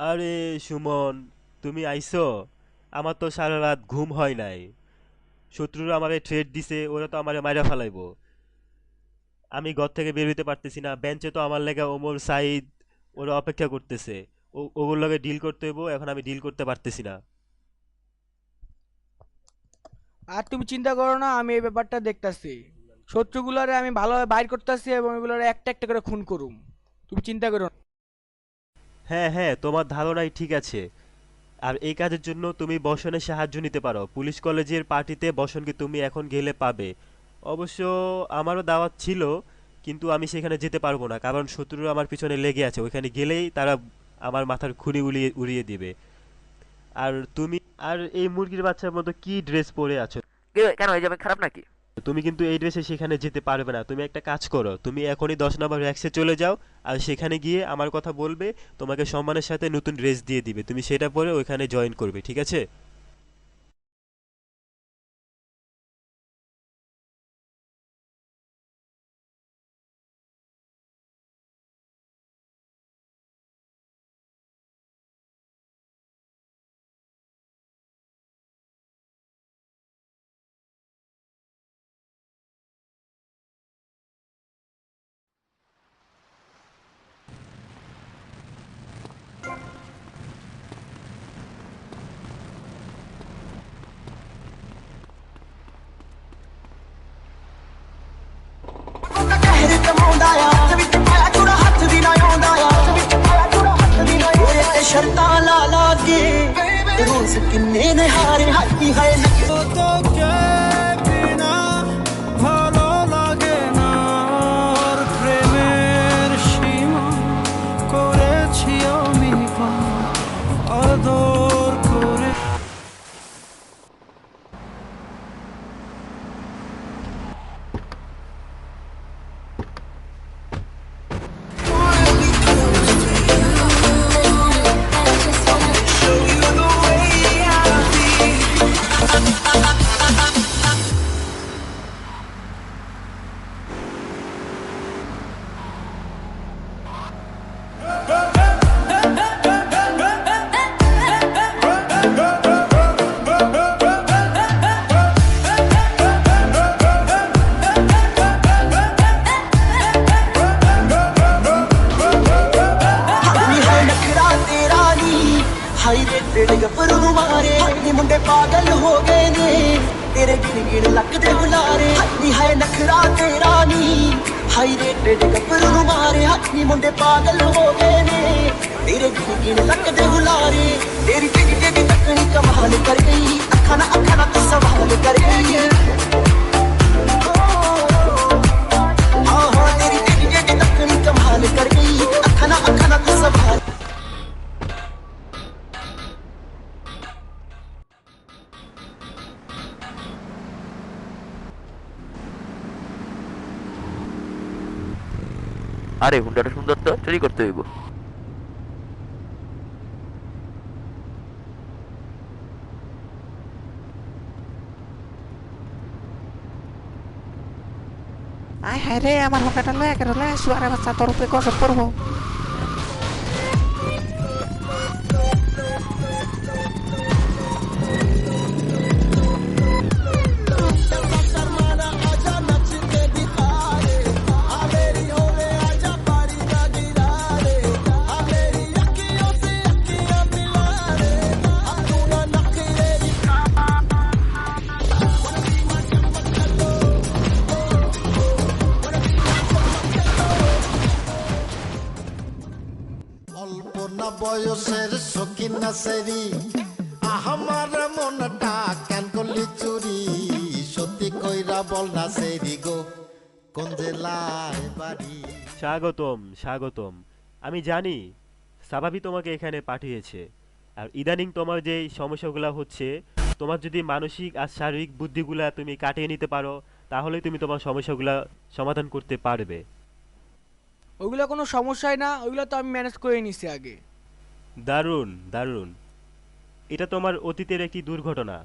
আরে সুমন, তুমি আইছো? আমার তো সারা রাত ঘুম হয় নাই। শত্রুরা আমারে থ্রেট দিছে, ওরা তো আমারে মাইরা ফালাইবো। আমি ঘর থেকে বের হইতে পারতেছি না, বেঞ্চে তো আমার লেগে ওমর সাইদ ওরা অপেক্ষা করতেছে। ওগুলোর লগে ডিল করতে হইব, এখন আমি ডিল করতে পারতেছি না। আর তুমি চিন্তা করো না, আমি এই ব্যাপারটা দেখতাছি। শত্রুগুলোরে আমি ভালোভাবে বাইর করতেছি এবং এগুলোরে একটা একটা করে খুন করুম। তুমি চিন্তা করো না। হ্যাঁ হ্যাঁ, তোমার ধারণাই ঠিক আছে। আর এই কাজের জন্য তুমি বসনের সাহায্য নিতে পারো। পুলিশ কলেজের পার্টিতে বসনকে তুমি এখন গেলে পাবে। অবশ্য আমারও দাওয়াত ছিল, কিন্তু আমি সেখানে যেতে পারবো না, কারণ শত্রুরা আমার পিছনে লেগে আছে। ওইখানে গেলেই তারা আমার মাথার খুনি উড়িয়ে উড়িয়ে দিবে। আর তুমি, আর এই মুরগির বাচ্চার মতো কি ড্রেস পরে আছো? কেন এই যাবে খারাপ নাকি? তুমি কিন্তু এই ড্রেসে সেখানে যেতে পারবে না। তুমি একটা কাজ করো, তুমি এখনই 10 নম্বর র্যাক্সে চলে যাও। আর সেখানে গিয়ে আমার কথা বলবে, তোমাকে সম্মানের সাথে নতুন ড্রেস দিয়ে দিবে, তুমি সেটা পরে ওইখানে জয়েন করবে, ঠিক আছে? कहर कमाਉਂਦਾ ਆ ਹੱਥ ਵਿੱਚ ਪਾਇਆ ਚੂੜਾ ਹੱਥ ਵੀ ਨਾ ਆਉਂਦਾ ਆ ਹੱਥ ਵਿੱਚ ਪਾਇਆ ਚੂੜਾ ਹੱਥ ਵੀ ਨਾ ਤੇਰੇ ਤੇ ਸ਼ਰਤਾਂ ਲਾ ਲਾ ਕੇ ਰੋਜ਼ ਕਿੰਨੇ ਨੇ ਹਾਰੇ ਹਾਈ ਹਾਏ তোকে বিনা ভালো লাগে না, আর প্রেমের সীমা করেছি আমি পার, আদর করে। ਹਾਈ ਹਾਏ ਨਖਰਾ ਤੇਰਾ ਨੀ ਹਾਈ ਰੇ ਤੇਰੇ ਗੱਭਰੂ ਮਾਰੇ ਨੀ ਮੁੰਡੇ ਪਾਗਲ ਹੋ ਗਏ ਨੇ ਤੇਰੇ ਗਿਣ ਗਿਣ ਲੱਕਦੇ ਹੁਲਾਰੇ ਹਾਈ ਹਾਏ ਨਖਰਾ ਤੇਰਾ ਨੀ ਹਾਈ ਰੇ ਤੇਰੇ ਗੱਭਰੂ ਮਾਰੇ ਨੀ ਮੁੰਡੇ ਪਾਗਲ ਹੋ ਗਏ ਨੇ ਤੇਰੇ ਗਿਣ ਗਿਣ ਲੱਕਦੇ ਹੁਲਾਰੇ ਤੇਰੀ ਟਿੱਡੀ ਟਿੱਡੀ ਤੱਕਣੀ ਕਮਾਲ ਕਰ ਗਈ ਅੱਖਾਂ ਨਾ ਤੂੰ ਸਵਾਲ ਕਰ ਗਈ हाँ हाँ तेरी टिड्डी टिड्डी तकनी कमाल कर गई अखा ना तू सवाल আরে হুন্ডাটা সুন্দর তো, চুরি করতে হইব। আয় হায় রে, আমার হোন্ডাটা লয়ে গেল লে, শুয়ারে বাচ্চা তোর উপরে গজব পড়বো। অল্প না বয়সের সকিনা সেরি আমার মনটা কেন করলি চুরি, সত্যি কইরা বল না সেরি গো, কোন জেলায় বাড়ি? স্বাগতম স্বাগতম। আমি জানি সাভাবি তোমাকে এখানে পাঠিয়েছে। আর ইদানিং তোমার যে সমস্যাগুলো হচ্ছে, তোমার যদি মানসিক আর শারীরিক বুদ্ধিগুলা তুমি কাটিয়ে নিতে পারো, তাহলে তুমি তোমার সমস্যাগুলা সমাধান করতে পারবে। ওইগুলো কোনো সমস্যাই না, ওইগুলো তো আমি ম্যানেজ করে নিছি আগে। দারুণ দারুণ। এটা তোমার অতীতের একটি দুর্ঘটনা,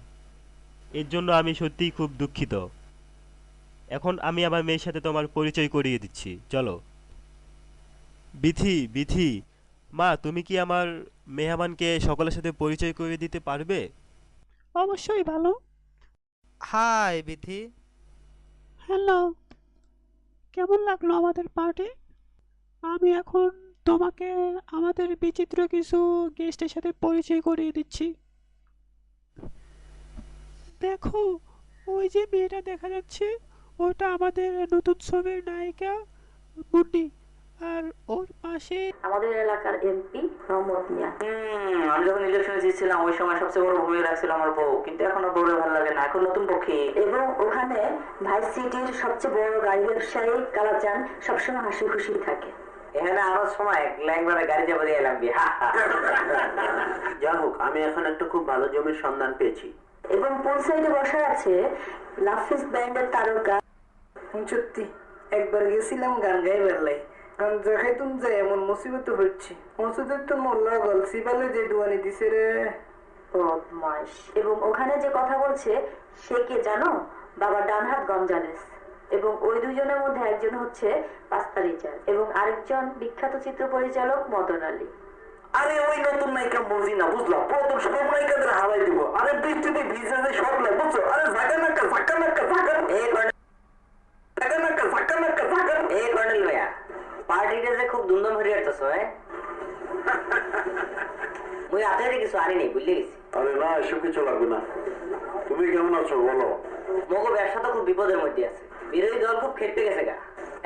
এর জন্য আমি সত্যিই খুব দুঃখিত। এখন আমি আমার মেয়ের সাথে তোমার পরিচয় করিয়ে দিচ্ছি, চলো। বিথি বিথি, মা, তুমি কি আমার মেহমানকে সকলের সাথে পরিচয় করে দিতে পারবে? অবশ্যই ভালো। হাই বিথি। হ্যালো, কেমন লাগলো আমাদের পার্টি? আমি এখন তোমাকে আমাদের বিচিত্র কিছু গেস্টের সাথে পরিচয় করিয়ে দিচ্ছি। দেখো, ওই যে মেয়েটা দেখা যাচ্ছে, ওটা আমাদের নতুন ছবির নায়িকা মুন্নি। আর ওর পাশে আমাদের এলাকার এমপি মোহাম্মদ মিয়া। আমি যখন ইলেকশনে জিতছিলাম ওই সময় সবচেয়ে বড় ভূমিকা রাখছিল আমার বউ, কিন্তু এখন আর বউরে ভালো লাগে না, এখন নতুন পক্ষী। এবং ওখানে ভাইস সিটির সবচেয়ে বড় গাড়ি ব্যবসায়ী কালাচান সবসময় হাসি খুশি থাকে। এখানে আমার সময় একবারে গাড়ি যাবো দিয়ে এলাম যা হোক, আমি এখন একটা খুব ভালো জমির সন্ধান পেয়েছি। এবং পুল সাইডে বসা আছে লাফিস ব্যান্ডের তারকা। সত্যি একবার গেছিলাম গান গাইবার লাই, গান দেখাইতুম যে এমন মুসিবত হচ্ছে, মসুদের তো মোল্লা গল সিবালে যে দুয়ানি দিছে রে বদমাইশ। এবং ওখানে যে কথা বলছে সে কে জানো? বাবা ডানহাত গঞ্জালেস। এবং ওই দুজনের মধ্যে একজন হচ্ছে পাস্তা রিচার্ড এবং আরেকজন বিখ্যাত চিত্র পরিচালক মদন আলী। আরে ওই নতুন নায়িকা বুঝি না, বুঝলাম প্রথম সব নায়িকাদের হারাই দিব। আরে বৃষ্টিতে ভিজে যে সব লাগে বুঝছো? আরে ঝাঁকা নাক্কা ঝাঁকা নাক্কা ঝাঁকা ঝাঁকা নাক্কা ঝাঁকা নাক্কা ঝাঁকা। এই কর্নেল ভাইয়া, পার্টিটা যে খুব ধুমধাম হয়ে যাচ্ছে মুই আপনাদের কিছু আনিনি, বুঝলে গেছি। আরে না, এসব কিছু লাগবে না। তুমি কেমন আছো বলো? মগো ব্যবসা তো খুব বিপদের মধ্যে আছে, বিরোধী দল খুব খেটে গেছে গা।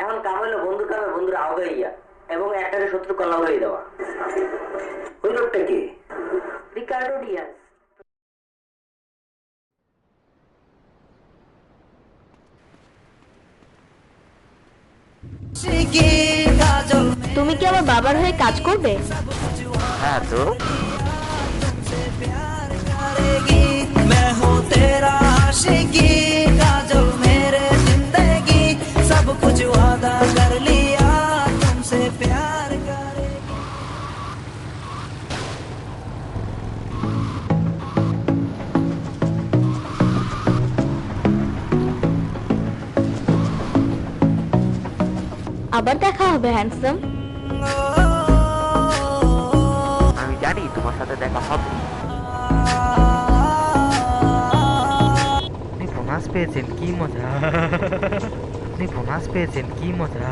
এখন কাম হইলো বন্ধু কামে বন্ধুর আওগাই ইয়া এবং একটারে শত্রু কল্লা হয়ে দেওয়া। ওই লোকটা কি? Ricardo Diaz. তুমি কি আমার বাবার হয়ে কাজ করবে? হ্যাঁ তো मैं हूँ तेरा आशिकी काजल मेरे जिंदगी सब कुछ वादा कर लिया तुमसे प्यार करेगी। আবার দেখা হবে হ্যান্ডসাম। আমি জানি তোমার সাথে দেখা হবে। আপনি বোনাস পেয়েছেন, কি মজা! আপনি বোনাস পেয়েছেন, কি মজা!